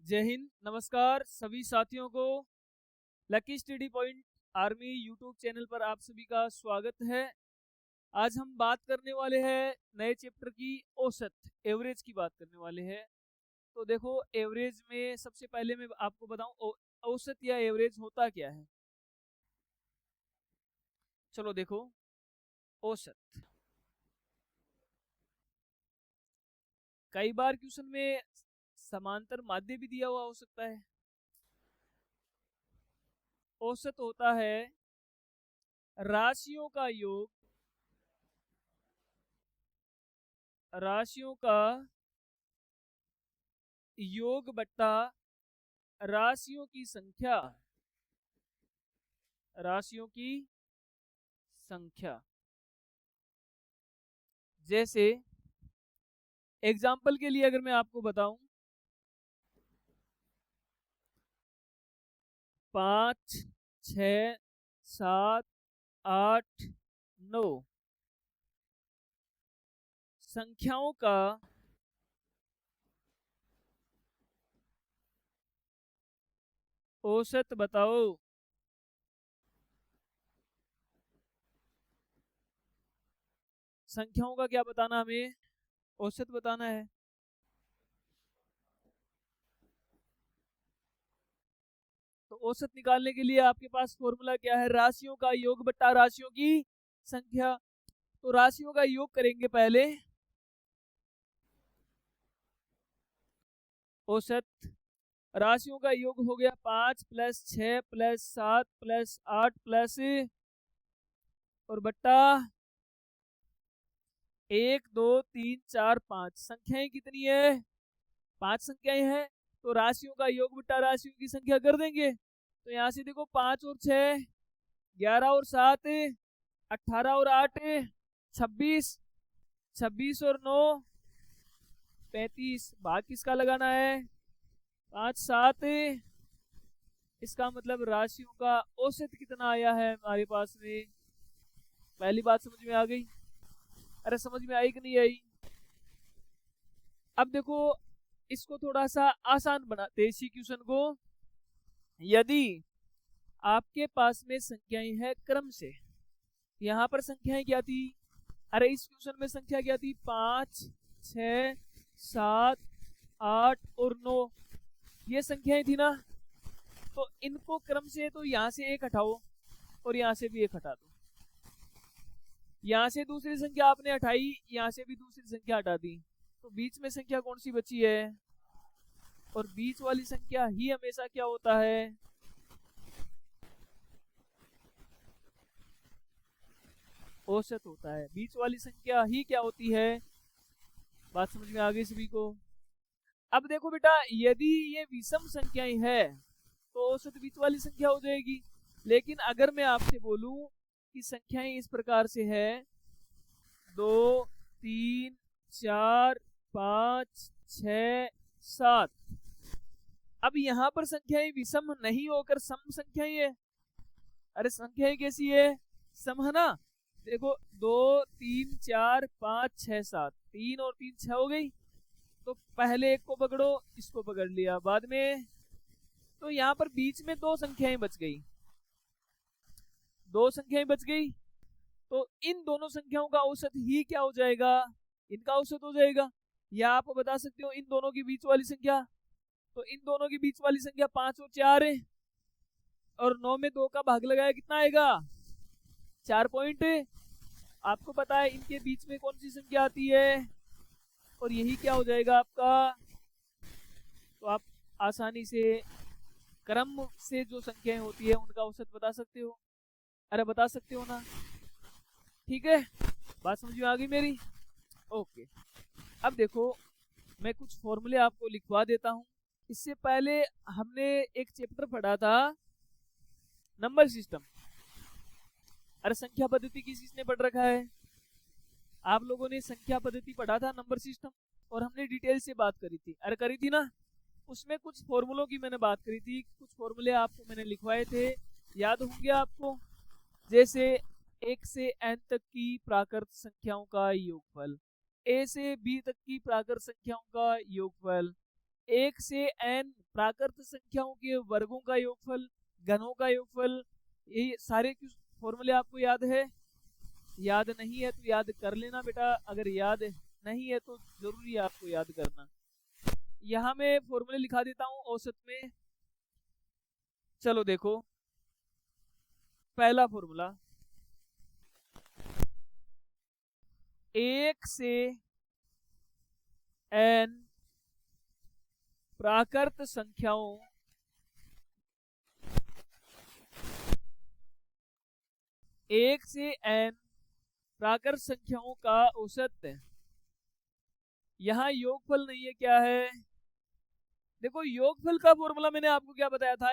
जय हिंद, नमस्कार सभी साथियों को। Lucky study point army YouTube channel पर आप सभी का स्वागत है। आज हम बात करने वाले हैं नए चैप्टर की औसत एवरेज की बात करने वाले हैं। तो देखो, एवरेज में सबसे पहले मैं आपको बताऊं औसत या एवरेज होता क्या है। चलो देखो, औसत कई बार क्वेश्चन में समांतर माध्य भी दिया हुआ हो सकता है। औसत होता है राशियों का योग, राशियों का योग बट्टा राशियों की संख्या, राशियों की संख्या। जैसे एग्जाम्पल के लिए अगर मैं आपको बताऊं, 5, 6, 7, 8, 9 संख्याओं का औसत बताओ। संख्याओं का क्या बताना, हमें औसत बताना है। तो औसत निकालने के लिए आपके पास फॉर्मूला क्या है, राशियों का योग बट्टा राशियों की संख्या। तो राशियों का योग करेंगे पहले, औसत राशियों का योग हो गया 5 + 6 + 7 + 8 प्लस और बट्टा 1 2 3 4 5 संख्याएं कितनी है, 5 संख्याएं हैं। तो राशियों का योग बट्टा राशियों की संख्या कर देंगे। तो यहाँ से देखो, 5 और 6 11 और 7 18 और 8 26, 26 और 9 35, भाग किसका लगाना है, 5 7। इसका मतलब राशियों का औसत कितना आया है हमारे पास में। पहली बात समझ में आ गई। अरे समझ में आई कि नहीं आई। अब देखो, इसको थोड़ा सा आसान बनाते हैं इसी क्वेश्चन को। यदि आपके पास में संख्याएं हैं क्रम से, यहाँ पर संख्याएं क्या थी, अरे इस क्वेश्चन में संख्या क्या थी, 5 6 7 8 और 9, ये संख्याएं थी ना। तो इनको क्रम से, तो यहाँ से एक हटाओ और यहाँ से भी एक हटा दो। यहाँ से दूसरी संख्या आपने हटाई, यहाँ से भी दूसरी संख्या हटा दी, तो बीच में संख्या कौन सी बची है। और बीच वाली संख्या ही हमेशा क्या होता है, औसत होता है। बीच वाली संख्या ही क्या होती है। बात समझ में आ गई सभी को। अब देखो बेटा, यदि ये विषम संख्याएं है तो औसत बीच वाली संख्या हो जाएगी। लेकिन अगर मैं आपसे बोलूं कि संख्याएं इस प्रकार से है 2 3 4 5 6 7, अब यहाँ पर संख्याएं विषम नहीं होकर सम संख्याएं है। अरे संख्याएं कैसी है, सम है ना। देखो 2 3 4 5 6 7, 3 और 3 6 हो गई। तो पहले एक को पकड़ो, इसको पकड़ लिया बाद में। तो यहाँ पर बीच में दो संख्याएं बच गई, दो संख्याएं बच गई। तो इन दोनों संख्याओं का औसत ही क्या हो जाएगा, इनका औसत हो जाएगा। या आप बता सकते हो इन दोनों के बीच वाली संख्या। तो इन दोनों के बीच वाली संख्या 5 और 4 है, और 9 में 2 का भाग लगाया कितना आएगा, 4 पॉइंट। आपको पता है इनके बीच में कौन सी संख्या आती है, और यही क्या हो जाएगा आपका। तो आप आसानी से क्रम से जो संख्याएं होती है उनका औसत बता सकते हो। अरे बता सकते हो ना, ठीक है। बात समझ में आ गई मेरी, ओके। अब देखो, मैं कुछ फॉर्मूले आपको लिखवा देता हूं। इससे पहले हमने एक चैप्टर पढ़ा था, नंबर सिस्टम। अरे संख्या पद्धति किसने पढ़ रखा है, आप लोगों ने संख्या पद्धति पढ़ा था, नंबर सिस्टम, और हमने डिटेल से बात करी थी। अरे करी थी ना। उसमें कुछ फॉर्मूलों की मैंने बात करी थी, कुछ फॉर्मूले आपको मैंने लिखवाए थे, याद होंगे आपको। जैसे 1 से n तक की प्राकृत संख्याओं का योगफल, a से b तक की प्राकृत संख्याओं का योगफल, 1 से n प्राकृत संख्याओं के वर्गों का योगफल, घनों का योगफल, ये सारे फॉर्मूले आपको याद है? याद नहीं है तो याद कर लेना बेटा, अगर याद नहीं है तो जरूरी है आपको याद करना। यहाँ मैं फॉर्मूले लिखा देता हूँ औसत में। चलो देखो, पहला फॉर्मूला 1 से n प्राकृत संख्याओं एक से n प्राकृत संख्याओं का औसत है। यहाँ योगफल नहीं है, क्या है? देखो योगफल का फॉर्मूला मैंने आपको क्या बताया था?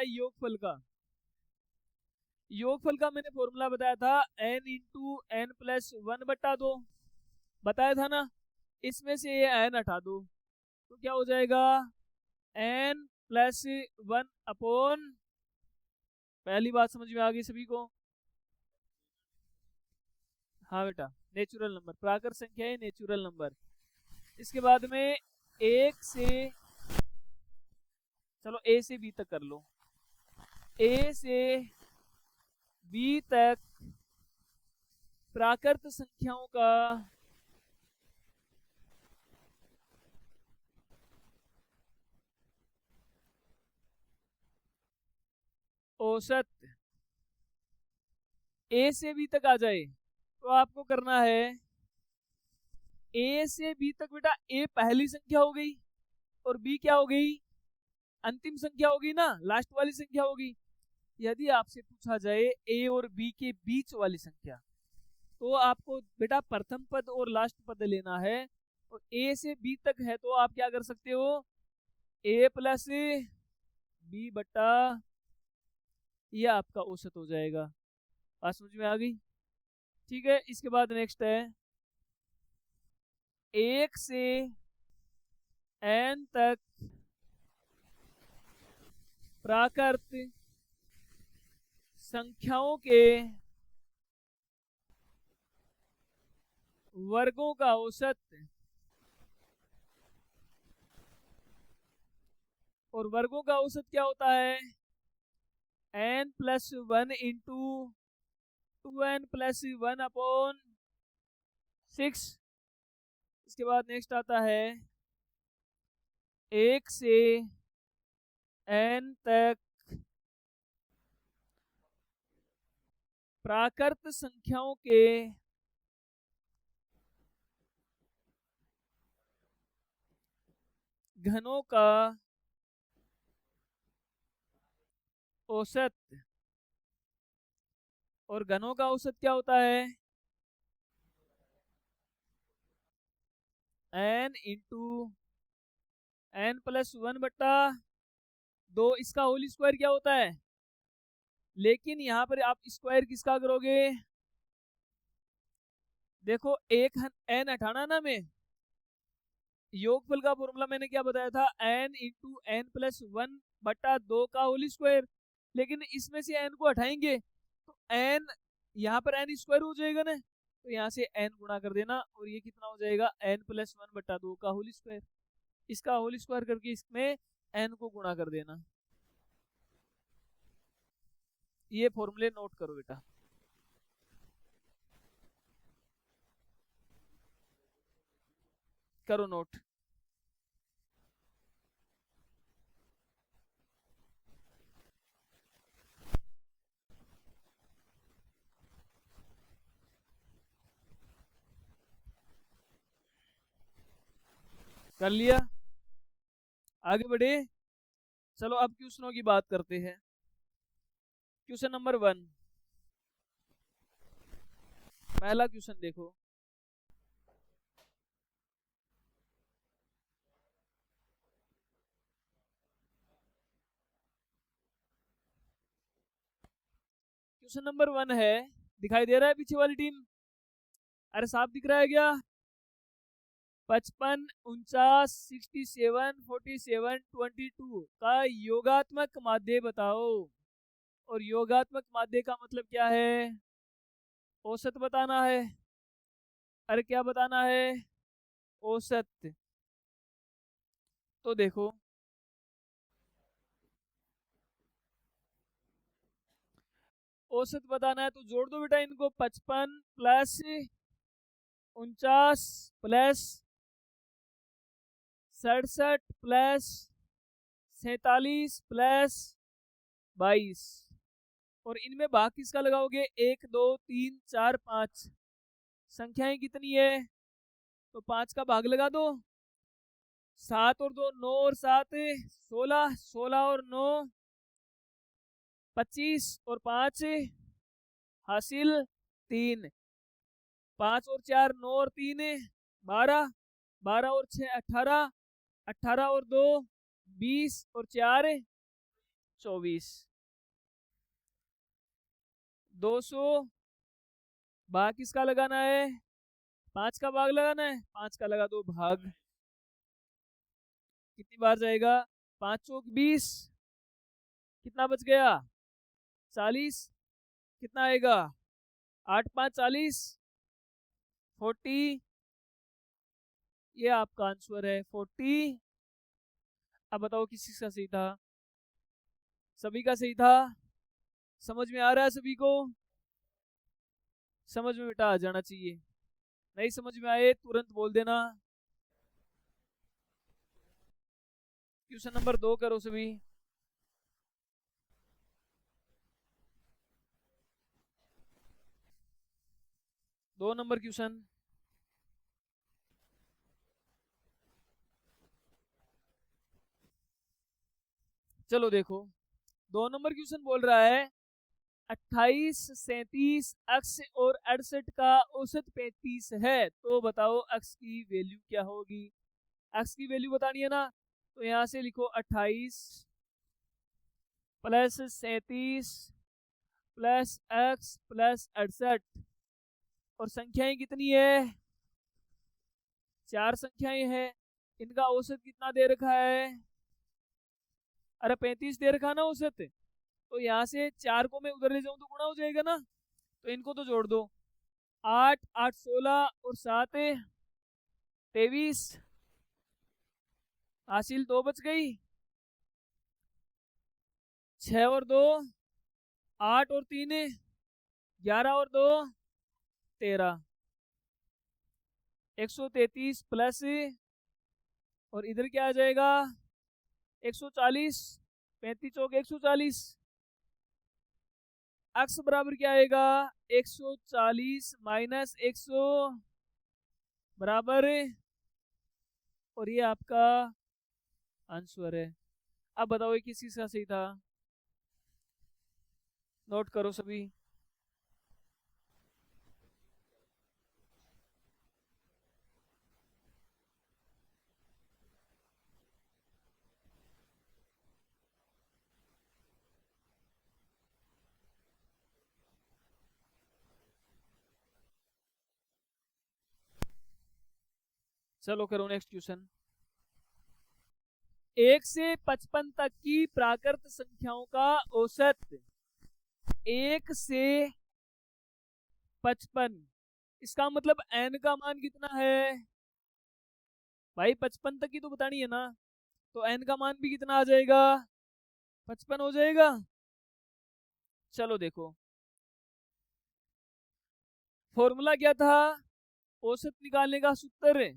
योगफल का मैंने फॉर्मूला बताया था n इंटू एन प्लस 1/2 बताया था ना। इसमें से ये n हटा दो तो क्या हो जाएगा? n प्लस 1/, पहली बात समझ में आ गई सभी को? हाँ बेटा, नेचुरल नंबर, प्राकृत संख्या है नेचुरल नंबर। इसके बाद में 1 से, चलो a से b तक कर लो, a से b तक प्राकृत संख्याओं का औसत a से b तक आ जाए तो आपको करना है a से b तक बेटा, a पहली संख्या हो गई और b क्या हो गई? अंतिम संख्या होगी ना, लास्ट वाली संख्या होगी। यदि आपसे पूछा जाए a और b के बीच वाली संख्या, तो आपको बेटा प्रथम पद और लास्ट पद लेना है। और a से b तक है तो आप क्या कर सकते हो? a प्लस b बट्टा, ये आपका औसत हो जाएगा। बात समझ में आ गई? ठीक है, इसके बाद नेक्स्ट है 1 से n तक प्राकृत संख्याओं के वर्गों का औसत, और वर्गों का औसत क्या होता है? n plus 1 into 2n plus 1/6। इसके बाद नेक्स्ट आता है 1 से n तक प्राकृत संख्याओं के घनों का औसत, और घनों का औसत क्या होता है? n इंटू n प्लस 1/2, इसका होल स्क्वायर क्या होता है? लेकिन यहाँ पर आप स्क्वायर किसका करोगे? देखो एक n हटाना ना, मैं योगफल का फॉर्मूला मैंने क्या बताया था? n इंटू एन प्लस 1/2 का होल स्क्वायर। लेकिन इसमें से n को हटाएंगे तो n, यहाँ पर n स्क्वायर हो जाएगा ना, तो यहाँ से n गुणा कर देना और ये कितना हो जाएगा? n प्लस 1/2 का होल स्क्वायर। इसका होल स्क्वायर करके इसमें n को गुणा कर देना। ये फॉर्मूले नोट करो बेटा। करो नोट। कर लिया? आगे बढ़े? चलो अब क्वेश्चनों की बात करते हैं। क्वेश्चन नंबर 1, पहला क्वेश्चन देखो। क्वेश्चन नंबर 1 है, दिखाई दे रहा है पीछे वाली टीम? अरे साफ दिख रहा है क्या? 55, 49, 67, 47, 22 का योगात्मक माध्य बताओ। और योगात्मक माध्य का मतलब क्या है? औसत बताना है। अरे क्या बताना है? औसत। तो देखो औसत बताना है तो जोड़ दो बेटा इनको, 55 प्लस 49 प्लस 67 प्लस 47 प्लस 22, और इनमें भाग किसका लगाओगे, 1 2 3 4 5, संख्याएं कितनी है तो 5 का भाग लगा दो, 7 और 2 9 और 7 16, 16 और 9 25 और 5 हासिल 3, 5 और 4 9 और 3 12, 12 और 6 18, 18 और 2 20 और 4 24, 200 भाग किसका लगाना है, 5 का भाग लगाना है, 5 का लगा दो भाग, कितनी बार जाएगा, 5 चौक 20, कितना बच गया 40, कितना आएगा 8 5 40, 40, ये आपका आंसर है 40। अब बताओ किसी का सही था, सभी का सही था, समझ में आ रहा है सभी को, समझ में बेटा आ जाना चाहिए, नहीं समझ में आए तुरंत बोल देना। क्वेश्चन नंबर 2 करो सभी। दो नंबर क्वेश्चन, चलो देखो 2 नंबर क्वेश्चन बोल रहा है 28 37 अक्स और 68 का औसत 35 है, तो बताओ अक्स की वैल्यू क्या होगी, अक्स की वैल्यू बतानी है ना, तो यहां से लिखो 28 प्लस 37 प्लस एक्स प्लस 68, और संख्याएं कितनी है, 4 संख्याएं हैं, इनका औसत कितना दे रखा है, अरे 35 दे रखा ना औसत, तो यहाँ से 4 को मैं उधर ले जाऊं तो गुणा हो जाएगा ना, तो इनको तो जोड़ दो, 8 8 16 और 7 23, हासिल 2 बच गई, 6 और 2 8 और 3 11 और 2 13, 133 प्लस, और इधर क्या आ जाएगा 140, 35 चौक 140, अक्स बराबर क्या आएगा 140 माइनस 100 बराबर, और ये आपका आंसर है। अब बताओ ये किस चीज का सही था, नोट करो सभी। चलो करो नेक्स्ट क्वेश्चन। 1 से 55 तक की प्राकृत संख्याओं का औसत, 1 से 55, इसका मतलब n का मान कितना है भाई, 55 तक की तो बतानी है ना, तो n का मान भी कितना आ जाएगा 55 हो जाएगा। चलो देखो फॉर्मूला क्या था, औसत निकालने का सूत्र,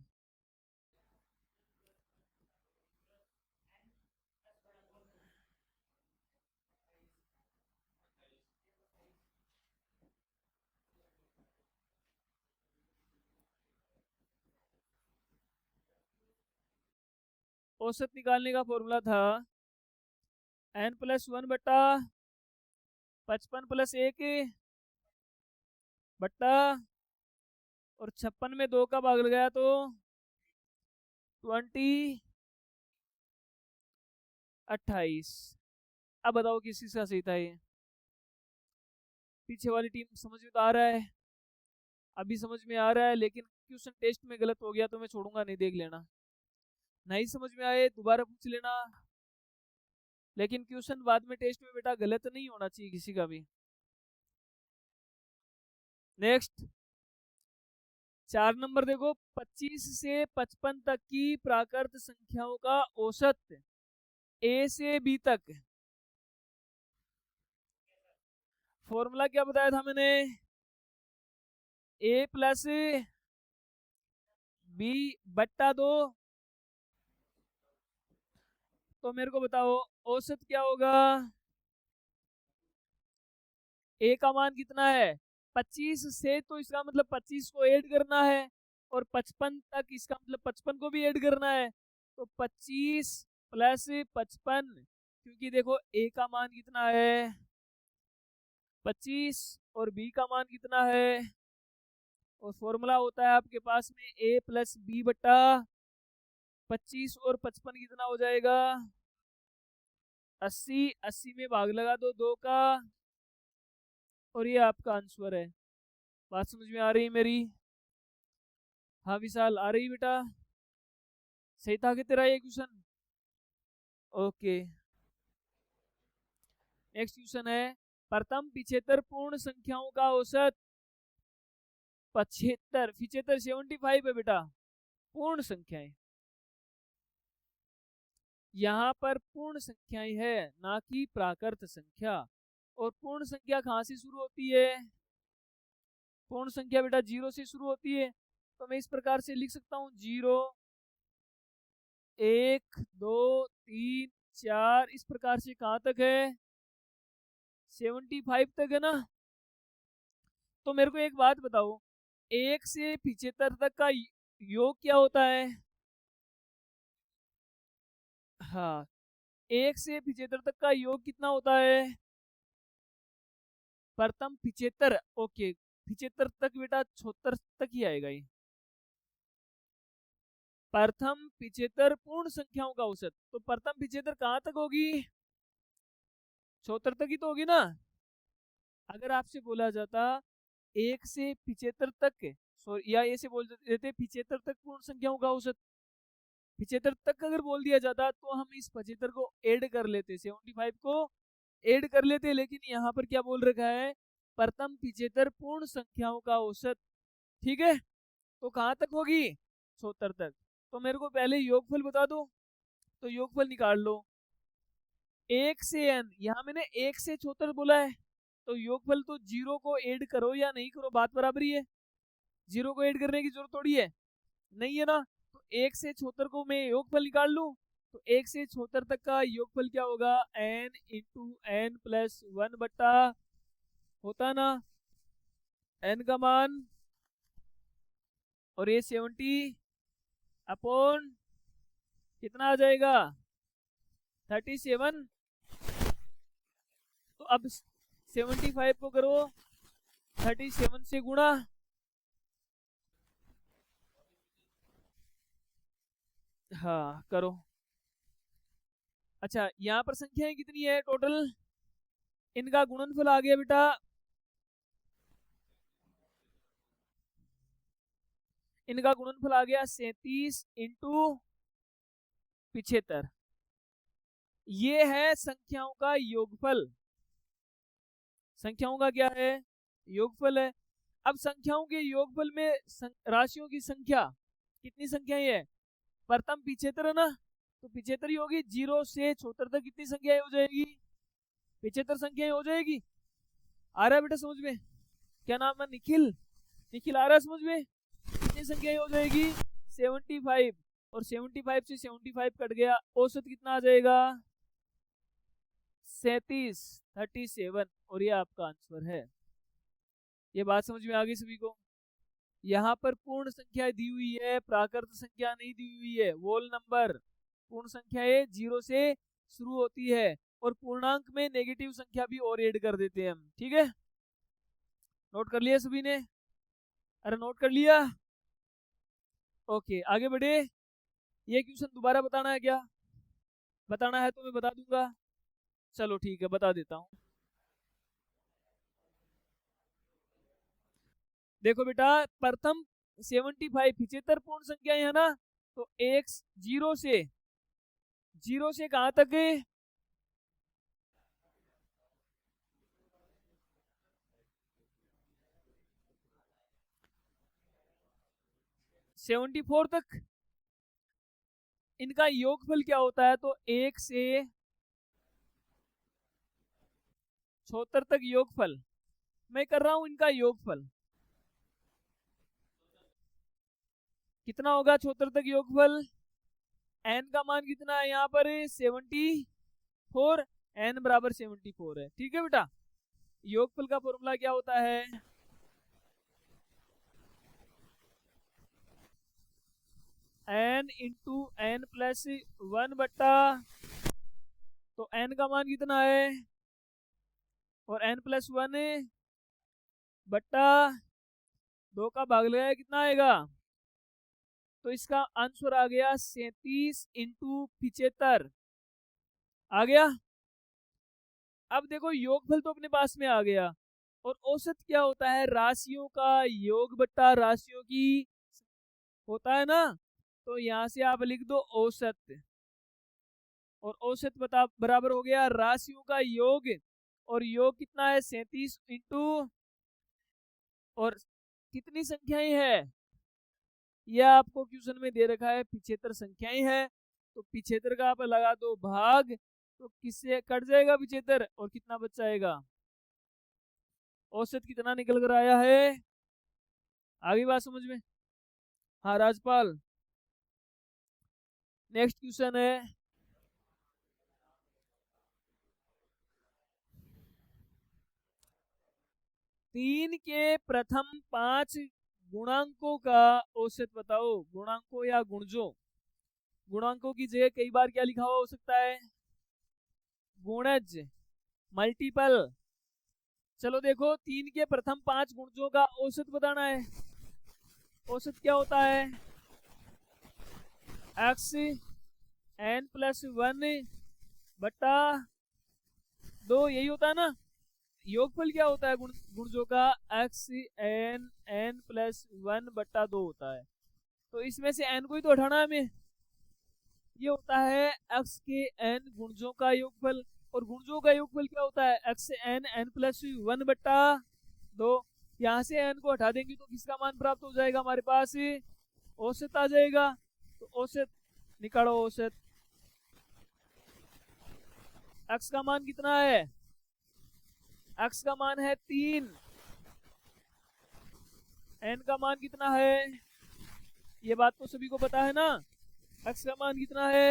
औसत निकालने का फॉर्मूला था n+1 बट्टा 55 प्लस 1 बट्टा, और 56 में 2 का भाग लगाया तो 20 28। अब बताओ किस चीज का सही था ये, पीछे वाली टीम समझ में तो आ रहा है, अभी समझ में आ रहा है, लेकिन क्वेश्चन टेस्ट में गलत हो गया तो मैं छोड़ूंगा नहीं, देख लेना, नहीं समझ में आए दोबारा पूछ लेना, लेकिन क्वेश्चन बाद में टेस्ट में बेटा गलत नहीं होना चाहिए किसी का भी। नेक्स्ट 4 नंबर देखो, 25 से 55 तक की प्राकृत संख्याओं का औसत ए से बी तक, फॉर्मूला क्या बताया था मैंने, a प्लस b बट्टा 2। तो मेरे को बताओ औसत क्या होगा, a का मान कितना है 25 से, तो इसका मतलब 25 को ऐड करना है, और 55 तक इसका मतलब 55 को भी ऐड करना है। तो 25 प्लस 55, क्योंकि देखो a का मान कितना है 25 और b का मान कितना है, और फॉर्मूला होता है आपके पास में a प्लस बी बट्टा 25 और 55 कितना हो जाएगा 80। 80 में भाग लगा दो 2 का, और ये आपका आंसर है। बात समझ में आ रही मेरी? हाँ विशाल आ रही बेटा, सही था कि तेरा ये क्वेश्चन? ओके, नेक्स्ट क्वेश्चन है, प्रथम 75 पूर्ण संख्याओं का औसत 75, 75 है बेटा, पूर्ण संख्याएं। यहाँ पर पूर्ण संख्याएं है, ना कि प्राकृत संख्या। और पूर्ण संख्या कहाँ से शुरू होती है, पूर्ण संख्या बेटा 0 से शुरू होती है। तो मैं इस प्रकार से लिख सकता हूँ 0 1 2 3 4, इस प्रकार से कहाँ तक है 75 तक है ना। तो मेरे को एक बात बताओ, 1 से 75 तक का योग क्या होता है? हाँ, 1 से 75 तक का योग कितना होता है? प्रथम 75, ओके 75 तक बेटा 76 तक ही आएगा ये। प्रथम 75 पूर्ण संख्याओं का औसत, तो प्रथम 75 कहाँ तक होगी 76 तक ही तो होगी ना। अगर आपसे बोला जाता 1 से 75 तक, सॉरी या ऐसे बोल देते 75 तक पूर्ण संख्याओं का औसत, 75 तक अगर बोल दिया जाता तो हम इस 75 को ऐड कर लेते, 75 को ऐड कर लेते। लेकिन यहाँ पर क्या बोल रखा है, प्रथम 75 पूर्ण संख्याओं का औसत, ठीक है। तो कहाँ तक होगी 76 तक। तो मेरे को पहले योगफल बता दो, तो योगफल निकाल लो। 1 से n, यहाँ मैंने 1 से 76 बोला है, तो योगफल तो 0 को ऐड करो या नहीं करो बात बराबरी है। 0 को ऐड करने की जरूरत थोड़ी है, नहीं है ना। तो 1 से 76 को मैं योगफल निकाल लूं, तो 1 से 76 तक का योगफल क्या होगा n इंटू n प्लस 1 बट्टा, होता ना n का मान, और ये 70 अपॉन कितना आ जाएगा 37। तो अब 75 को करो 37 से गुणा, हाँ करो। अच्छा, यहाँ पर संख्याएं कितनी है टोटल, इनका गुणनफल आ गया बेटा, इनका गुणनफल आ गया 37 इंटू 75। ये है संख्याओं का योगफल, संख्याओं का क्या है योगफल है। अब संख्याओं के योगफल में राशियों की संख्या, कितनी संख्याएं है, प्रथम 75 है ना, तो 75 ही होगी। 0 से 76 तक कितनी संख्याएं हो जाएगी 75 संख्याएं हो जाएगी। आ रहा है बेटा समझ में? क्या नाम है निखिल, निखिल आ रहा है समझ में? कितनी संख्याएं हो जाएगी 75, और 75 से 75 कट गया, औसत कितना आ जाएगा 37, और ये आपका आंसर है। ये बात समझ में आ गई सभी को? यहाँ पर पूर्ण संख्या दी हुई है, प्राकृत संख्या नहीं दी हुई है, वोल नंबर। पूर्ण संख्याएं 0 से शुरू होती है, और पूर्णांक में नेगेटिव संख्या भी और ऐड कर देते हैं हम, ठीक है। नोट कर लिया सभी ने? अरे नोट कर लिया, ओके आगे बढ़े। ये क्वेश्चन दोबारा बताना है क्या? बताना है तो मैं बता दूंगा, चलो ठीक है बता देता हूँ। देखो बेटा, प्रथम 75 75 पूर्ण संख्या है ना, तो x 0 से कहां तक है 74 तक। इनका योगफल क्या होता है, तो 1 से 76 तक योगफल, मैं कर रहा हूं इनका योगफल। कितना होगा 74 तक योगफल? n का मान कितना है यहाँ पर? 74। n बराबर 74 है। ठीक है बेटा, योगफल का फॉर्मूला क्या होता है? n इंटू एन प्लस 1 बट्टा, तो n का मान कितना है? और n प्लस 1 बट्टा 2 का भाग लगाया कितना आएगा? तो इसका आंसर आ गया 37 इंटू 75 आ गया। अब देखो योगफल तो अपने पास में आ गया, और औसत क्या होता है? राशियों का योग बट्टा राशियों की होता है ना। तो यहाँ से आप लिख दो औसत, और औसत बता बराबर हो गया राशियों का योग, और योग कितना है? 37 इंटू, और कितनी संख्याएं है? यह आपको क्वेश्चन में दे रखा है 75 संख्याएं है। तो 75 का आप लगा दो भाग, तो किससे कट जाएगा 75, और कितना बच जाएगा? औसत कितना निकल कर आया है? आगे बात समझ में? हाँ राजपाल, नेक्स्ट क्वेश्चन है। तीन के प्रथम 5 गुणांकों का औसत बताओ। गुणांकों या गुणजों, गुणांकों की जगह कई बार क्या लिखा हुआ हो सकता है? गुणज, मल्टीपल। चलो देखो, 3 के प्रथम 5 गुणजों का औसत बताना है। औसत क्या होता है? x n प्लस 1 बट्टा 2, यही होता है ना। योगफल क्या होता है गुणजों का? x n प्लस 1 बट्टा 2 होता है। तो इसमें से n को ही तो हटाना है हमें। ये होता है x के n गुणजों का योगफल, और गुणजों का योगफल क्या होता है? x n प्लस 1 बट्टा 2। यहाँ से n को हटा देंगे तो किसका मान प्राप्त हो जाएगा हमारे पास? औसत आ जाएगा। तो औसत निकालो। औसत x का मान कितना है? x का मान है 3। n का मान कितना है? ये बात तो सभी को पता है ना। x का मान कितना है?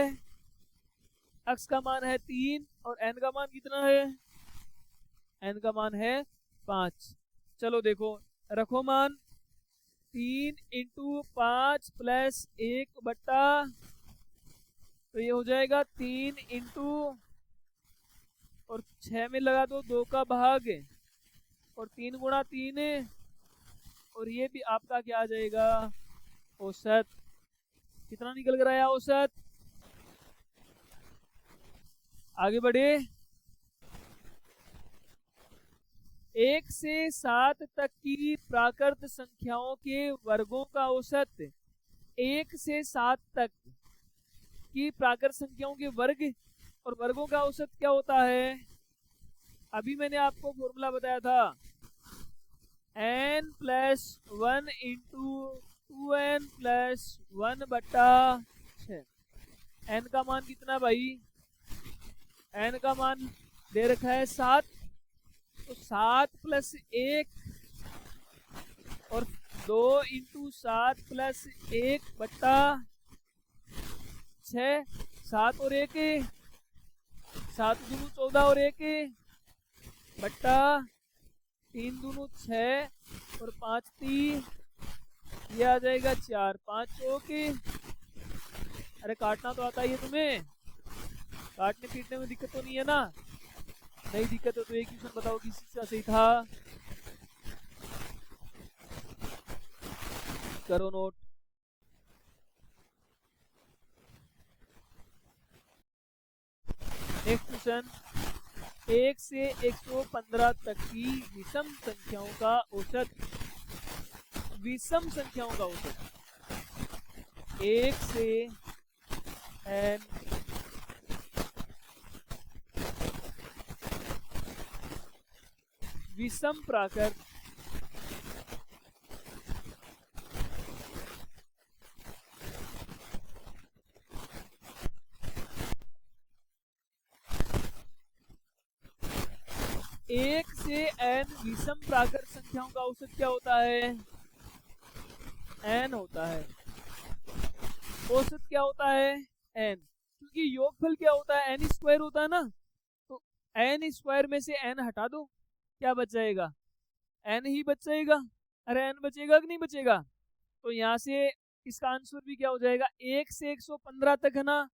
x का मान है 3, और n का मान कितना है? n का मान है 5। चलो देखो, रखो मान। 3 इंटू 5 प्लस 1 बट्टा, तो ये हो जाएगा 3 इंटू, और 6 में लगा दो 2 का भाग, और 3 गुणा 3, और ये भी आपका क्या आ जाएगा? औसत। कितना निकल कर आया औसत? आगे बढ़े। 1 से 7 तक की प्राकृत संख्याओं के वर्गों का औसत। 1 से 7 तक की प्राकृत संख्याओं के वर्ग और वर्गों का औसत क्या होता है? अभी मैंने आपको फॉर्मूला बताया था, n plus 1 into 2n plus 1 बट्टा 6। n का मान कितना भाई? n का मान दे रखा है 7, तो 7 प्लस 1 और 2 इंटू 7 प्लस 1 बट्टा 6। 7 और 1, 7 दूनी 14 और 1 बट्टा 3 दूनी 6 और 5 3, ये आ जाएगा 4। 5 चौक, अरे काटना तो आता ही है तुम्हें, काटने पीटने में दिक्कत तो नहीं है ना? नहीं दिक्कत है तो एक क्वेश्चन बताओ किसी का सही था, करो नोट। नेक्स्ट क्वेश्चन, 1 से 115 तक की विषम संख्याओं का औसत। विषम संख्याओं का औसत 1 से n विषम प्राकृत 1 से n विषम प्राकृत संख्याओं का औसत क्या होता है? n होता है। औसत क्या होता है? n। क्योंकि योगफल क्या होता है? n स्क्वायर होता है ना, तो n स्क्वायर में से n हटा दो, क्या बच जाएगा? n ही बच जाएगा। अरे n बचेगा कि नहीं बचेगा? तो यहाँ से इसका आंसर भी क्या हो जाएगा? 1 से 115 तक है ना,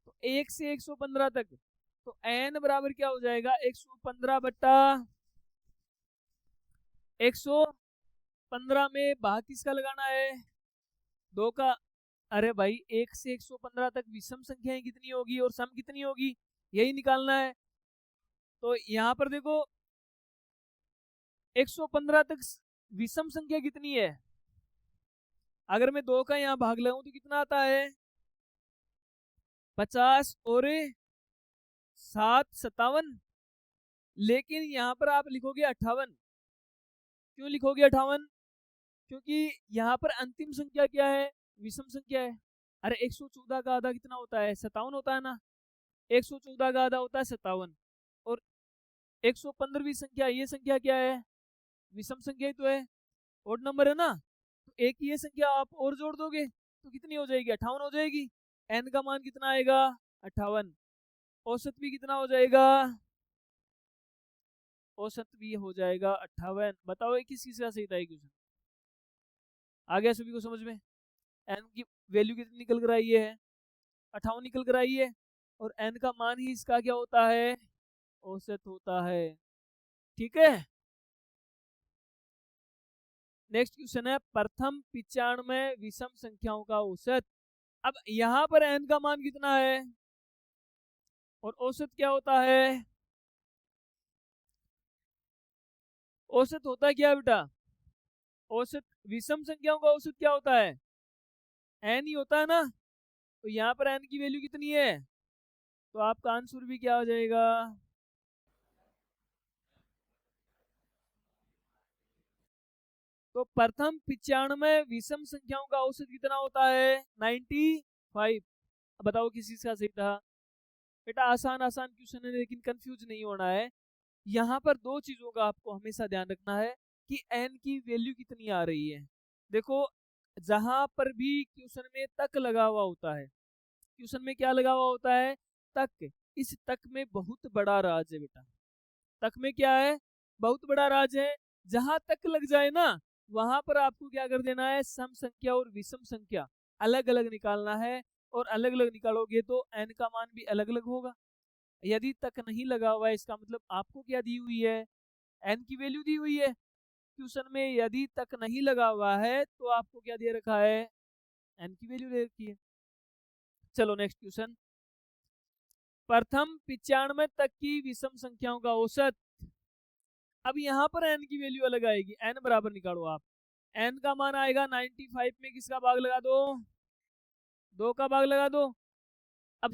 तो 1 से 115 तक, तो n बराबर क्या हो जाएगा? 115 बट्टा 115 में भाग किसका लगाना है? 2 का। अरे भाई 1 से 115 तक विषम संख्याएं कितनी होगी और सम कितनी होगी, यही निकालना है। तो यहाँ पर देखो 115 तक विषम संख्या कितनी है? अगर मैं 2 का यहाँ भाग लगाऊं तो कितना आता है? 50 और 7 57। लेकिन यहाँ पर आप लिखोगे 58। क्यों लिखोगे 58? क्योंकि यहाँ पर अंतिम संख्या क्या है? विषम संख्या है। अरे 114 का आधा कितना होता है? 57 होता है ना। 114 का आधा होता है 57। और 115वीं संख्या, ये संख्या क्या है? विषम संख्या ही तो है, ओड नंबर है ना। तो एक ये संख्या आप और जोड़ दोगे तो कितनी हो जाएगी? 58 हो जाएगी। n का मान कितना आएगा? 58। औसत भी कितना हो जाएगा? औसत भी हो जाएगा 58। बताओ ये किस चीज का सही था क्वेश्चन? आ गया सभी को समझ में? n की वैल्यू कितनी निकल कर आई है? 58 निकल कर आई है। और n का मान ही इसका क्या होता है? औसत होता है। ठीक है। नेक्स्ट क्वेश्चन है प्रथम 95 विषम संख्याओं का औसत। अब यहाँ पर n का मान कितना है और औसत क्या होता है? औसत होता क्या है बेटा? औसत विषम संख्याओं का औसत क्या होता है? n ही होता है ना। तो यहाँ पर n की वैल्यू कितनी है? तो आपका आंसर भी क्या हो जाएगा? तो प्रथम 95 विषम संख्याओं का औसत कितना होता है? 95। अब बताओ किस चीज का सही था? बेटा आसान आसान क्वेश्चन है लेकिन कंफ्यूज नहीं होना है। यहाँ पर दो चीजों का आपको हमेशा ध्यान रखना है कि n की वैल्यू कितनी आ रही है। देखो जहां पर भी क्वेश्चन में तक लगा हुआ होता है, क्वेश्चन में क्या लगा हुआ होता है? तक। इस तक में बहुत बड़ा राज है बेटा। तक में क्या है? बहुत बड़ा राज है। जहां तक लग जाए ना, वहां पर आपको क्या कर देना है? सम संख्या और विषम संख्या अलग अलग निकालना है। और अलग अलग निकालोगे तो n का मान भी अलग अलग होगा। यदि तक नहीं लगा हुआ है इसका मतलब आपको क्या दी हुई है? n की वैल्यू दी हुई है। क्वेश्चन में यदि तक नहीं लगा हुआ है तो आपको क्या दे रखा है? n की वैल्यू दे रखी है। चलो नेक्स्ट क्वेश्चन। प्रथम 95 तक की विषम संख्याओं का औसत। अब यहाँ पर n की वैल्यू अलग आएगी। n बराबर निकालो आप। n का मान आएगा 95 में किसका भाग लगा दो? 2 का भाग लगा दो। अब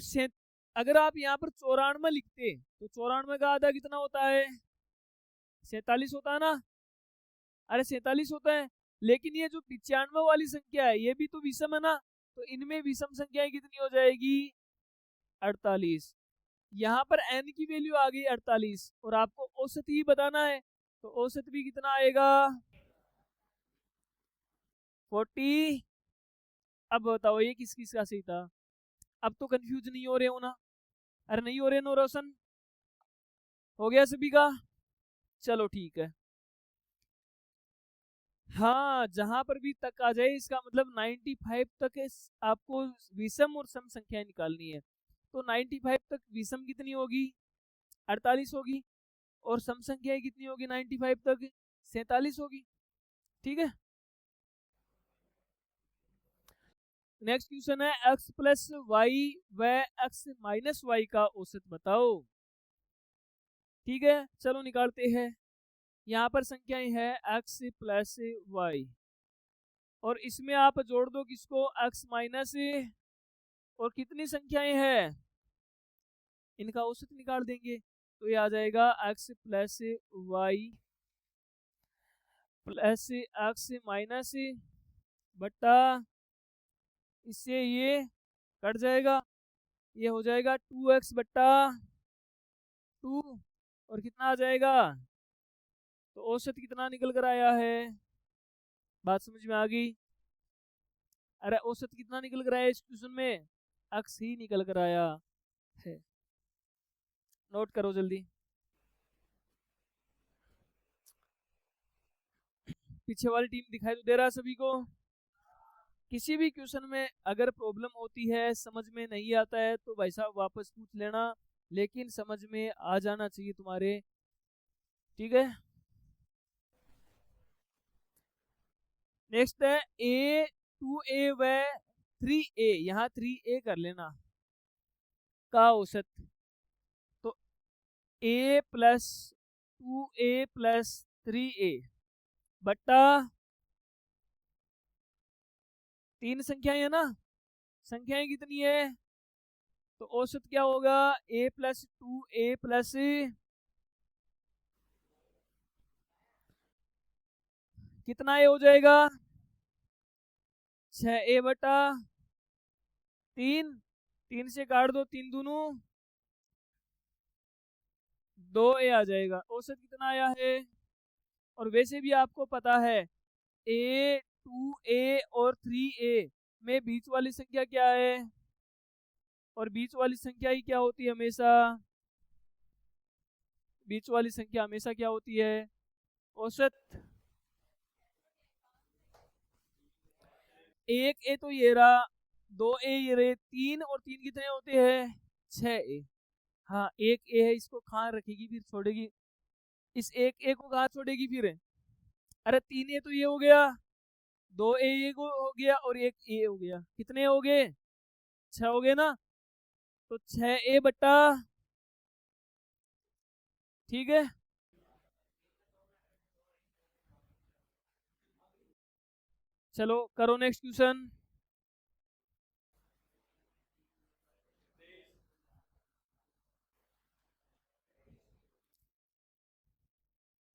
अगर आप यहाँ पर 94 लिखते तो 94 का आधा कितना होता है? 47 होता है ना। अरे 47 होता है। लेकिन ये जो 95 वाली संख्या है ये भी तो विषम है ना, तो इनमें विषम संख्याएं कितनी हो जाएगी? 48। यहाँ पर n की वैल्यू आ गई 48 और आपको औसत ही बताना है, तो औसत भी कितना आएगा? 40। अब बताओ ये किस किस का सही था? अब तो कंफ्यूज नहीं हो रहे हो ना? अरे नहीं हो रहे नो रोशन? हो गया सभी का? चलो ठीक है। हाँ जहां पर भी तक आ जाए इसका मतलब 95 तक आपको विषम और सम संख्याएं निकालनी है। तो 95 तक विषम कितनी होगी? 48 होगी। और सम संख्याएं कितनी होगी 95 तक? 47 होगी। ठीक है। नेक्स्ट क्वेश्चन है x प्लस वाई व x माइनस वाई का औसत बताओ। ठीक है चलो निकालते हैं। यहाँ पर संख्याएं है x प्लस वाई और इसमें आप जोड़ दो किसको? x माइनस, और कितनी संख्याएं हैं इनका औसत निकाल देंगे तो ये आ जाएगा x plus y plus x minus बट्टा, इससे ये कट जाएगा, ये हो जाएगा 2x बट्टा 2 और कितना आ जाएगा, तो औसत कितना निकल कर आया है, बात समझ में आ गई। अरे औसत कितना निकल कर आया इस क्वेश्चन में, अक्स ही निकल कर आया है। नोट करो जल्दी। पीछे वाली टीम दिखाई तो दे रहा है सभी को। किसी भी क्वेश्चन में अगर प्रॉब्लम होती है, समझ में नहीं आता है, तो भाई साहब वापस पूछ लेना, लेकिन समझ में आ जाना चाहिए तुम्हारे, ठीक है। नेक्स्ट है ए 2a व 3a, यहाँ 3a कर लेना का औसत, तो a plus 2a plus 3a बट्टा 3 संख्याएं है ना, संख्याएं कितनी है, तो औसत क्या होगा, a प्लस 2a प्लस कितना ए हो जाएगा, 6a बटा 3, 3 से काट दो, 3 दूनू 2a आ जाएगा। औसत कितना आया है, और वैसे भी आपको पता है a 2a और 3a में बीच वाली संख्या क्या है, और बीच वाली संख्या ही क्या होती है हमेशा, बीच वाली संख्या हमेशा क्या होती है, औसत। एक ए तो ये रहा, 2a ये रहे, 3 और 3 कितने होते हैं, 6a। हाँ एक ए है, इसको कहाँ रखेगी फिर, छोड़ेगी, इस एक ए को कहाँ छोड़ेगी फिर, अरे 3a तो ये हो गया, 2a ये को हो गया, और एक ए हो गया, कितने हो गए, 6 हो गए ना, तो 6a बट्टा, ठीक है। चलो करो नेक्स्ट क्वेश्चन।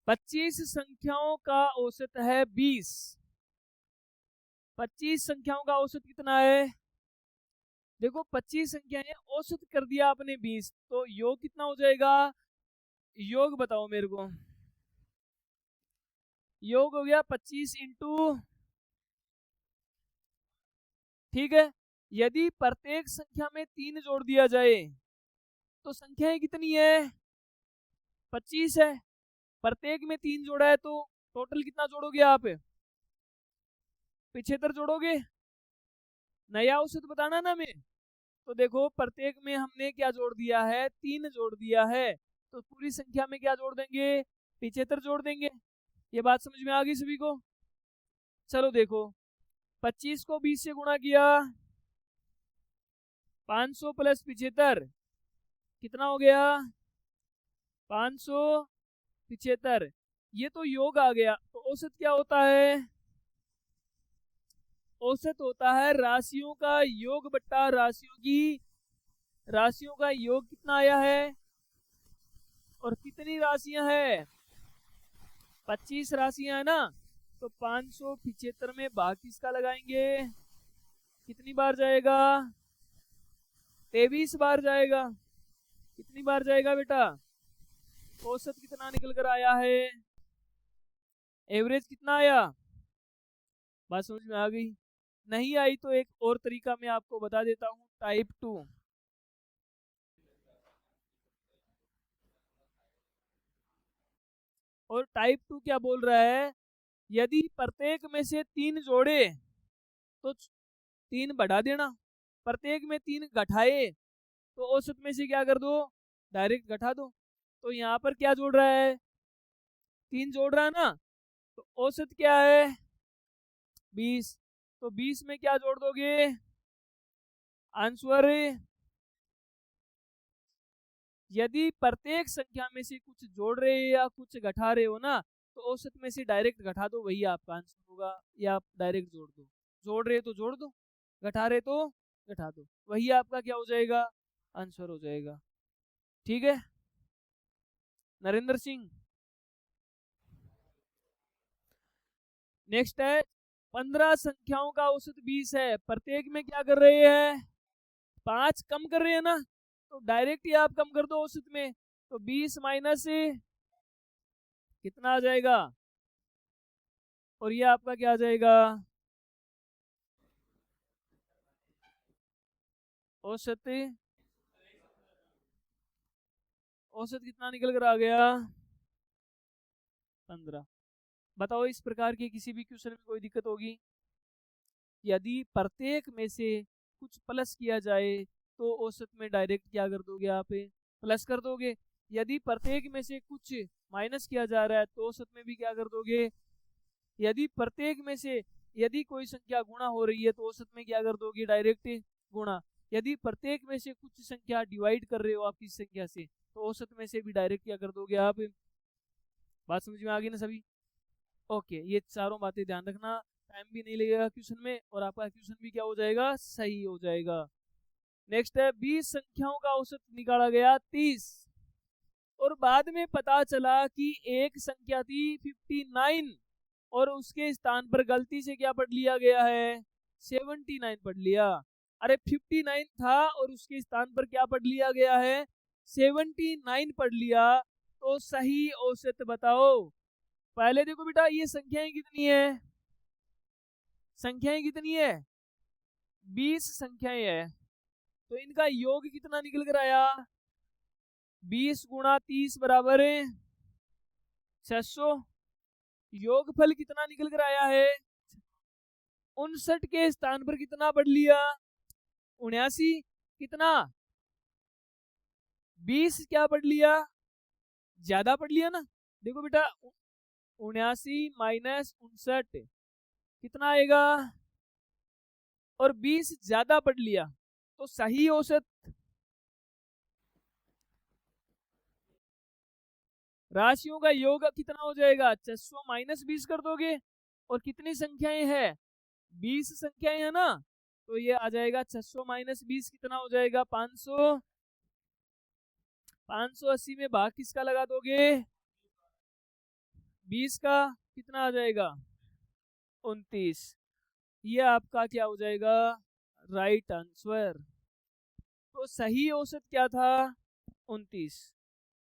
25 संख्याओं का औसत है 20, 25 संख्याओं का औसत कितना है, देखो 25 संख्याएं, औसत कर दिया आपने 20, तो योग कितना हो जाएगा, योग बताओ मेरे को, योग हो गया 25 इंटू, ठीक है। यदि प्रत्येक संख्या में 3 जोड़ दिया जाए तो संख्याएं कितनी है, 25 है, प्रत्येक में 3 जोड़ा है, तो टोटल कितना जोड़ोगे आप, 75 जोड़ोगे, नया औसत बताना ना मैं, तो देखो प्रत्येक में हमने क्या जोड़ दिया है, 3 जोड़ दिया है, तो पूरी संख्या में क्या जोड़ देंगे, 75 जोड़ देंगे। ये बात समझ में आ गई सभी को। चलो देखो 25 को 20 से गुणा किया, 500 प्लस 75 कितना हो गया, 575, ये तो योग आ गया, तो औसत क्या होता है, औसत होता है राशियों का योग बट्टा राशियों का योग कितना आया है, और कितनी राशियां है, 25 राशियां है ना, तो 575 में भाग किसका लगाएंगे, कितनी बार जाएगा, 23 बार जाएगा, कितनी बार जाएगा बेटा, औसत कितना निकल कर आया है, एवरेज कितना आया, बात समझ में आ गई। नहीं आई तो एक और तरीका मैं आपको बता देता हूँ, टाइप 2। और टाइप 2 क्या बोल रहा है, यदि प्रत्येक में से 3 जोड़े तो 3 बढ़ा देना, प्रत्येक में 3 घटाए तो औसत में से क्या कर दो, डायरेक्ट घटा दो। तो यहाँ पर क्या जोड़ रहा है, 3 जोड़ रहा है ना, तो औसत क्या है 20, तो 20 में क्या जोड़ दोगे, आंसर, यदि प्रत्येक संख्या में से कुछ जोड़ रहे या कुछ घटा रहे हो ना, तो औसत में से डायरेक्ट घटा दो, वही आपका आंसर होगा, या आप डायरेक्ट जोड़ दो, जोड़ रहे तो जोड़ दो, घटा रहे तो घटा दो, वही आपका क्या हो जाएगा, आंसर हो जाएगा, ठीक है। नरेंद्र सिंह, नेक्स्ट है 15 संख्याओं का औसत 20 है, प्रत्येक में क्या कर रहे हैं, 5 कम कर रहे हैं ना, तो डायरेक्ट ही आप कम कर दो औसत में, तो 20 माइनस कितना आ जाएगा, और ये आपका क्या आ जाएगा, औसत। औसत कितना निकल कर आ गया, 15। बताओ इस प्रकार के किसी भी क्वेश्चन में कोई दिक्कत होगी? यदि प्रत्येक में से कुछ प्लस किया जाए तो औसत में डायरेक्ट क्या कर दोगे, आप प्लस कर दोगे। यदि प्रत्येक में से कुछ माइनस किया जा रहा है तो औसत में भी क्या कर दोगे। यदि प्रत्येक में से यदि कोई संख्या गुणा हो रही है तो औसत में क्या कर दोगे, डायरेक्ट गुणा। यदि प्रत्येक में से कुछ संख्या डिवाइड कर रहे हो आप किसी संख्या से तो औसत में से भी डायरेक्ट क्या कर दोगे आप। बात समझ में आ गई ना सभी? ओके, ये चारों बातें ध्यान रखना, टाइम भी नहीं लगेगा क्वेश्चन में और आपका क्वेश्चन भी क्या हो जाएगा, सही हो जाएगा। नेक्स्ट है 20 संख्याओं का औसत निकाला गया 30 और बाद में पता चला कि एक संख्या थी 59 और उसके स्थान पर गलती से क्या पढ़ लिया गया है, 79 पढ़ लिया। अरे 59 था और उसके स्थान पर क्या पढ़ लिया गया है, 79 पढ़ लिया, तो सही औसत बताओ। पहले देखो बेटा ये संख्याएं कितनी है, संख्याएं कितनी है, 20 संख्याएं है, तो इनका योग कितना निकल कर आया, 20 गुणा 30 बराबर 600। योगफल कितना निकल कर आया है, 59 के स्थान पर कितना पढ़ लिया, 79। कितना, 20 क्या पढ़ लिया, ज्यादा पढ़ लिया ना। देखो बेटा 79 माइनस 59 कितना आएगा, और 20 ज्यादा पढ़ लिया, तो सही औसत राशियों का योग कितना हो जाएगा, 600 माइनस 20 कर दोगे, और कितनी संख्याएं हैं, 20 संख्याएं है ना, तो ये आ जाएगा 600 माइनस 20 कितना हो जाएगा, 500। 580 में भाग किसका लगा दोगे, 20 का, कितना आ जाएगा, 29। ये आपका क्या हो जाएगा, राइट आंसर। तो सही औसत क्या था, 29।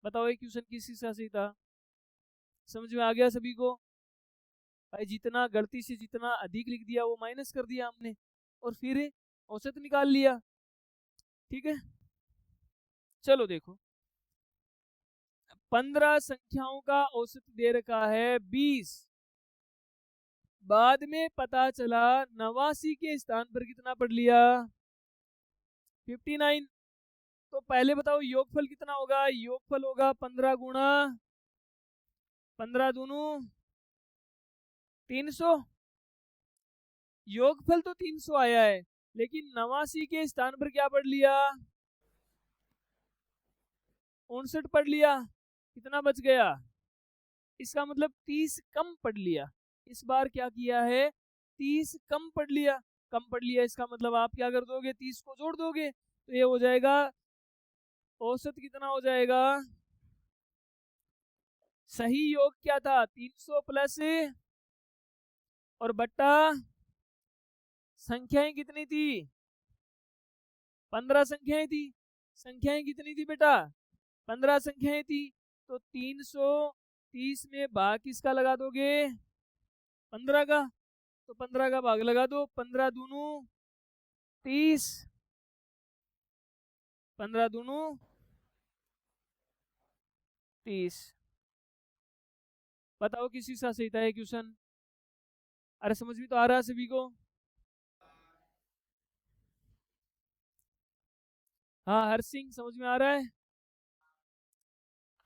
बताओ ये क्वेश्चन किस हिसाब से था, समझ में आ गया सभी को? भाई जितना गलती से जितना अधिक लिख दिया वो माइनस कर दिया हमने और फिर औसत निकाल लिया। ठीक है, चलो देखो 15 संख्याओं का औसत दे रखा है 20, बाद में पता चला 89 के स्थान पर कितना पढ़ लिया, 59। तो पहले बताओ योगफल कितना होगा, योगफल होगा 15 गुणा 15 दूनू 300। योगफल तो 300 आया है, लेकिन 89 के स्थान पर क्या पढ़ लिया, 59 पढ़ लिया, कितना बच गया, इसका मतलब 30 कम पढ़ लिया। इस बार क्या किया है, 30 कम पढ़ लिया। कम पढ़ लिया इसका मतलब आप क्या कर दोगे, 30 को जोड़ दोगे, तो ये हो जाएगा औसत कितना हो जाएगा, सही योग क्या था, 300 प्लस और बट्टा संख्याएं कितनी थी, 15 संख्याएं थी। संख्याएं कितनी थी बेटा, 15 संख्याएं थी, तो 330 में भाग किसका लगा दोगे, 15 का, तो 15 का भाग लगा दो, 15 दूनू 30, 15 दूनू 30। बताओ किसी सा सही था ये क्वेश्चन, अरे समझ में तो आ रहा है सभी को? हाँ हर सिंह समझ में आ रहा है,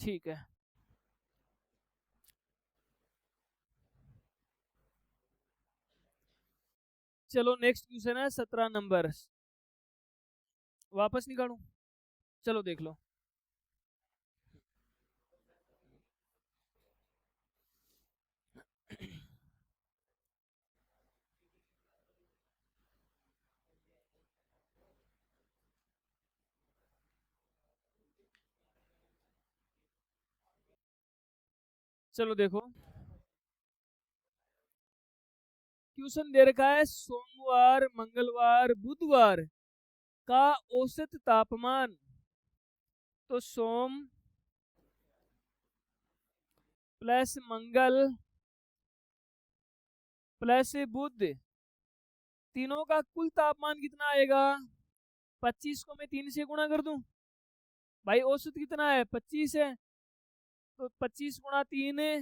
ठीक है। चलो नेक्स्ट क्वेश्चन है 17 नंबर, वापस निकालू, चलो देख लो। चलो देखो क्वेश्चन दे रखा है सोमवार मंगलवार बुधवार का औसत तापमान। तो सोम प्लस मंगल प्लस बुध, तीनों का कुल तापमान कितना आएगा? 25 को मैं 3 से गुणा कर दूं। भाई औसत कितना है? 25 है, तो 25 गुणा 3 है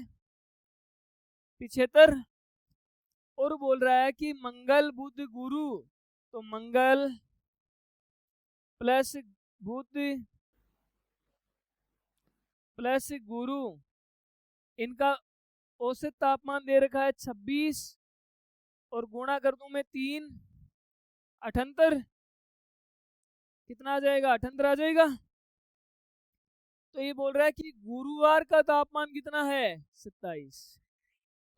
75। और बोल रहा है कि मंगल बुध गुरु, तो मंगल प्लस बुध प्लस गुरु, इनका औसत तापमान दे रखा है 26, और गुणा कर दूं मैं 3, 78। कितना आ जाएगा? 78 आ जाएगा। तो ये बोल रहा है कि गुरुवार का तापमान कितना है? 27।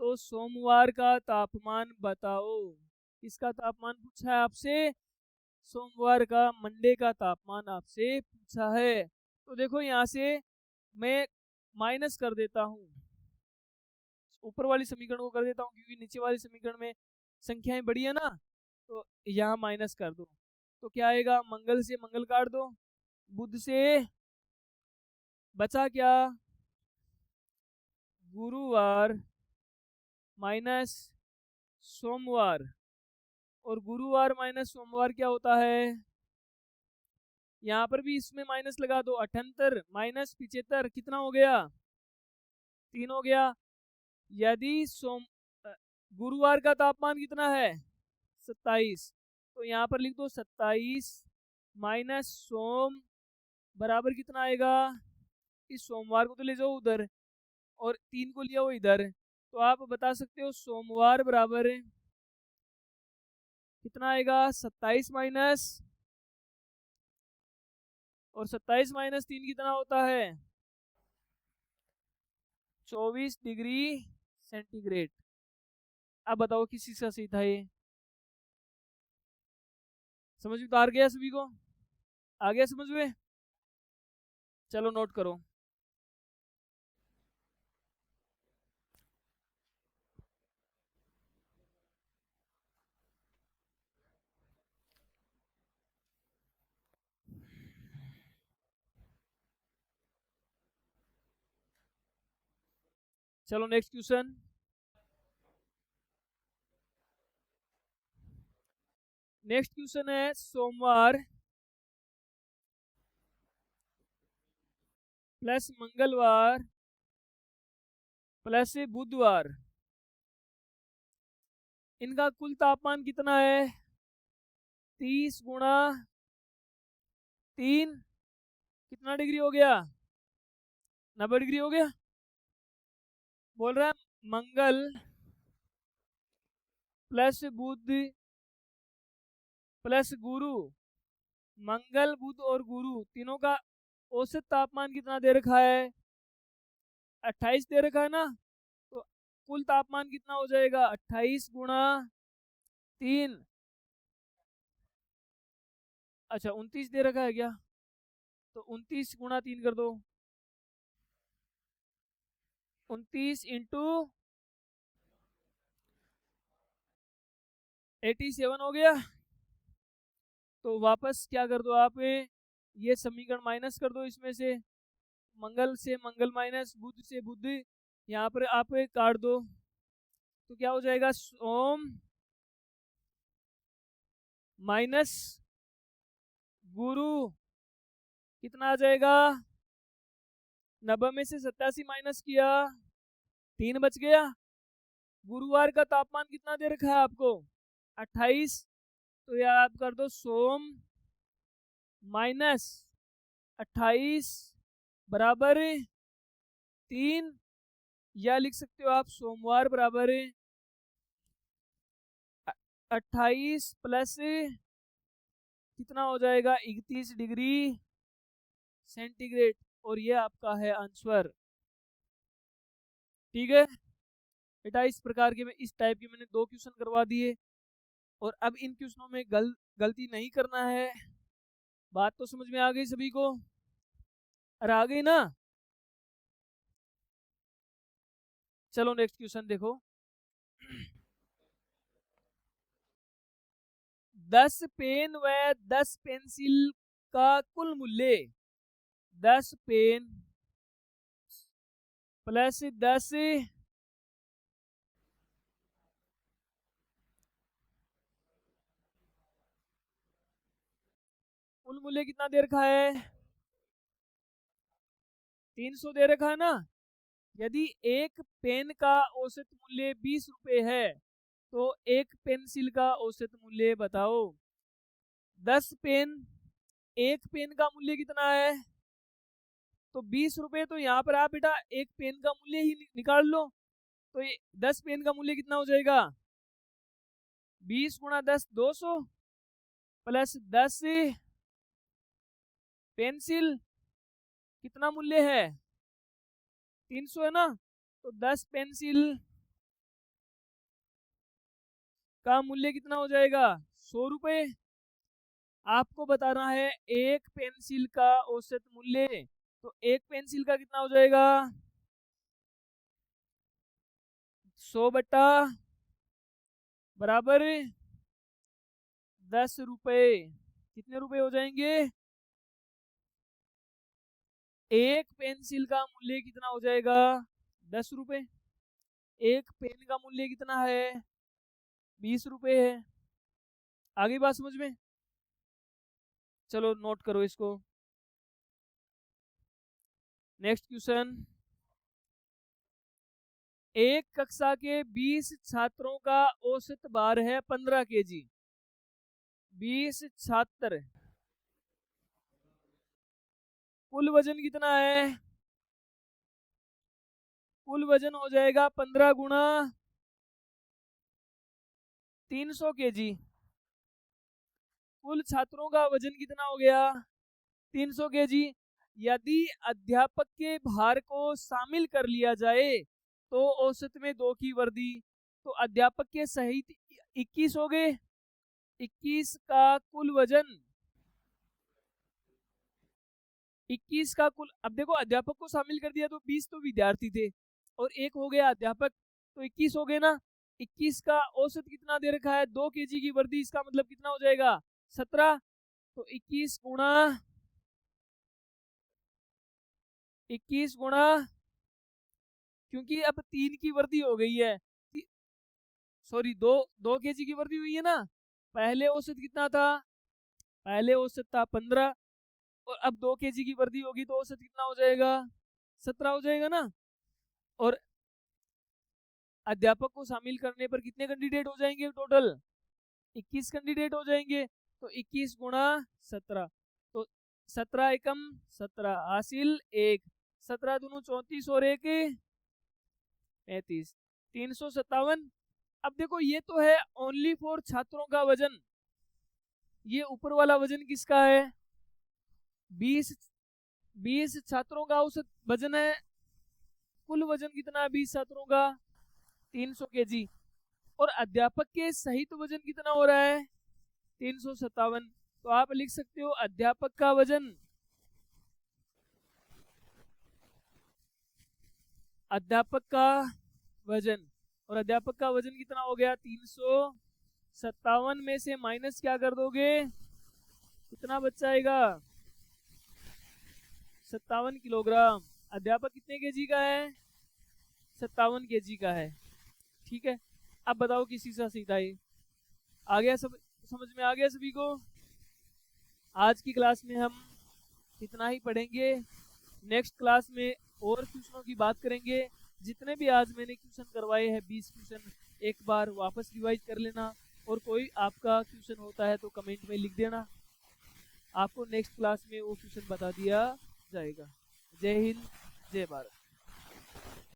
तो सोमवार का तापमान बताओ। किसका तापमान पूछा है आपसे? सोमवार का, मंडे का तापमान आपसे पूछा है। तो देखो यहाँ से मैं माइनस कर देता हूँ, ऊपर वाली समीकरण को कर देता हूँ, क्योंकि नीचे वाली समीकरण में संख्याएं बड़ी है ना, तो यहाँ माइनस कर दो। तो क्या आएगा? मंगल से मंगल काट दो, बुध से बचा क्या? गुरुवार माइनस सोमवार, और गुरुवार माइनस सोमवार क्या होता है? यहाँ पर भी इसमें माइनस लगा दो। 78 माइनस 75 कितना हो गया? 3 हो गया। यदि गुरुवार का तापमान कितना है? 27, तो यहाँ पर लिख दो 27 माइनस सोम बराबर कितना आएगा? इस सोमवार को तो ले जाओ उधर, और 3 को लिया हो इधर, तो आप बता सकते हो सोमवार बराबर कितना आएगा? 27 माइनस, और 27 माइनस 3 कितना होता है? 24 डिग्री सेंटीग्रेड। अब बताओ किस चीज का सही था ये? समझ में तो आ गया सभी को? आ गया समझ में? चलो नोट करो। चलो नेक्स्ट क्वेश्चन। नेक्स्ट क्वेश्चन है सोमवार प्लस मंगलवार प्लस बुधवार, इनका कुल तापमान कितना है? 30 गुणा 3 कितना डिग्री हो गया? 90 डिग्री हो गया। बोल रहा है मंगल प्लस बुध प्लस गुरु, मंगल बुध और गुरु तीनों का औसत तापमान कितना दे रखा है? 28 दे रखा है ना, तो कुल तापमान कितना हो जाएगा? 28 गुणा 3, अच्छा 29 दे रखा है क्या? तो 29 गुणा 3 कर दो, 29 इंटू 87 हो गया। तो वापस क्या कर दो आप? ये समीकरण माइनस कर दो इसमें से, मंगल से मंगल माइनस बुध से बुध, यहाँ पर आप काट दो, तो क्या हो जाएगा? सोम माइनस गुरु कितना आ जाएगा? 90 में से 87 माइनस किया, 3 बच गया। गुरुवार का तापमान कितना दे रखा है आपको? 28, तो यार आप कर दो सोम माइनस 28 बराबर 3, या लिख सकते हो आप सोमवार बराबर 28 प्लस कितना हो जाएगा? 31 डिग्री सेंटीग्रेड, और ये आपका है आंसर। ठीक है बेटा, इस प्रकार के इस टाइप के मैंने 2 क्वेश्चन करवा दिए, और अब इन क्वेश्चनों में गलती नहीं करना है। बात तो समझ में आ गई सभी को? अरे आ गई ना? चलो नेक्स्ट क्वेश्चन देखो। 10 पेन व 10 पेंसिल का कुल मूल्य, 10 पेन प्लस 10 कुल मूल्य कितना दे रखा है? 300 दे रखा है ना। यदि एक पेन का औसत मूल्य 20 रुपए है तो एक पेंसिल का औसत मूल्य बताओ। 10 पेन, एक पेन का मूल्य कितना है? तो 20 रुपए। तो यहाँ पर आप बेटा एक पेन का मूल्य ही निकाल लो। तो ये 10 पेन का मूल्य कितना हो जाएगा? 20 गुणा 10 200 प्लस 10 पेंसिल कितना मूल्य है? 300 है ना। तो 10 पेंसिल का मूल्य कितना हो जाएगा? 100 रुपए। आपको बताना है एक पेंसिल का औसत मूल्य। तो एक पेंसिल का कितना हो जाएगा? 100 बट्टा बराबर 10 रुपए। कितने रुपए हो जाएंगे? एक पेंसिल का मूल्य कितना हो जाएगा? 10 रुपए। एक पेन का मूल्य कितना है? 20 रुपए है। आगे बात समझ में? चलो नोट करो इसको। Next question. एक कक्षा के 20 छात्रों का औसत भार है 15 केजी। 20 छात्र, कुल वजन कितना है? कुल वजन हो जाएगा 15 गुणा 300 केजी। कुल छात्रों का वजन कितना हो गया? 300 केजी। यदि अध्यापक के भार को शामिल कर लिया जाए तो औसत में 2 की वृद्धि। तो अध्यापक के सहित 21 हो गए। 21 का कुल वजन, 21 का कुल, अब देखो अध्यापक को शामिल कर दिया तो 20 तो विद्यार्थी थे और एक हो गया अध्यापक, तो 21 हो गए ना। 21 का औसत कितना दे रखा है? 2 केजी की वृद्धि। इसका मतलब कितना हो जाएगा? 17। तो 21 गुणा 21 गुणा, क्योंकि अब 3 की वृद्धि हो गई है, सॉरी 2 केजी की वृद्धि हुई है ना। पहले औसत कितना था? पहले औसत था 15 और अब 2 केजी की वृद्धि होगी तो औसत कितना हो जाएगा? 17 हो जाएगा ना। और अध्यापक को शामिल करने पर कितने कैंडिडेट हो जाएंगे टोटल? 21 कैंडिडेट हो जाएंगे। तो 21 गुणा 17, तो 17 एकम 17 हासिल 1, 17 दूनी 34 और 1 35, 357। अब देखो ये तो है ओनली फॉर छात्रों का वजन। ये ऊपर वाला वजन किसका है? 20 छात्रों का औसत वजन है। कुल वजन कितना है 20 छात्रों का? 300 केजी। और अध्यापक के सहित वजन कितना हो रहा है? 357। तो आप लिख सकते हो अध्यापक का वजन, अध्यापक का वजन, और अध्यापक का वजन कितना हो गया? 357 में से माइनस क्या कर दोगे? कितना बच जाएगा? 57 किलोग्राम। अध्यापक कितने केजी का है? 57 केजी का है। ठीक है। अब बताओ किसी से सीधा ही आ गया? सब समझ में आ गया सभी को? आज की क्लास में हम इतना ही पढ़ेंगे। नेक्स्ट क्लास में और क्वेश्चनों की बात करेंगे। जितने भी आज मैंने क्वेश्चन करवाए हैं 20 क्वेश्चन एक बार वापस रिवाइज कर लेना, और कोई आपका क्वेश्चन होता है तो कमेंट में लिख देना, आपको नेक्स्ट क्लास में वो क्वेश्चन बता दिया जाएगा। जय हिंद, जय भारत।